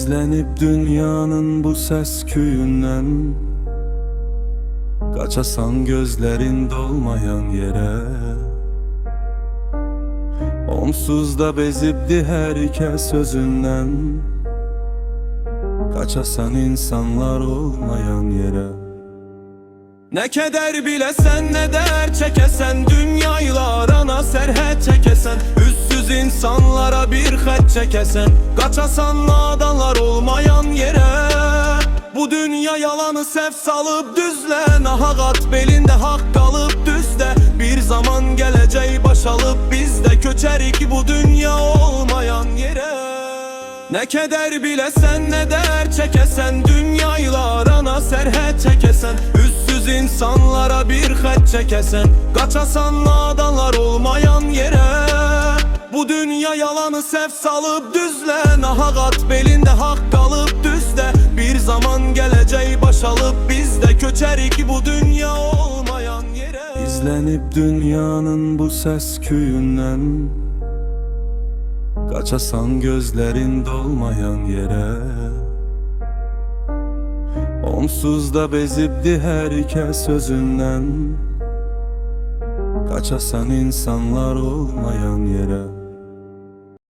İzlenip dünyanın bu ses küyünden, kaçasan gözlerin dolmayan yere. Onsuz da bezibdi herkes sözünden, kaçasan insanlar olmayan yere. Ne keder bilesen ne der çekesen, dünyayla arana serhet çekesen, üstsüz insanlara bir xət çekesen, kaçasan nadanlar olmayan yere. Bu dünya yalanı sef salıp düzle, nahagat belinde hak kalıp düzde. Bir zaman geleceği başalıp biz de köçerik bu dünya olmayan yere. Ne keder bilesen ne der çekesen, dünyayla arana serhet çekesen, üstsüz insanlara bir xət çekesen, kaçasan nadanlar olmayan yere. Bu dünya yalanı sef salıp düzle, nahagat belinde hak kalıp düzde. Bir zaman geleceği başalıp biz de köçerik bu dünya olmayan yere. İzlenip dünyanın bu ses küyünden, kaçasan gözlerin dolmayan yere. Onsuz da bezibdi herkes sözünden, kaçasan insanlar olmayan yere.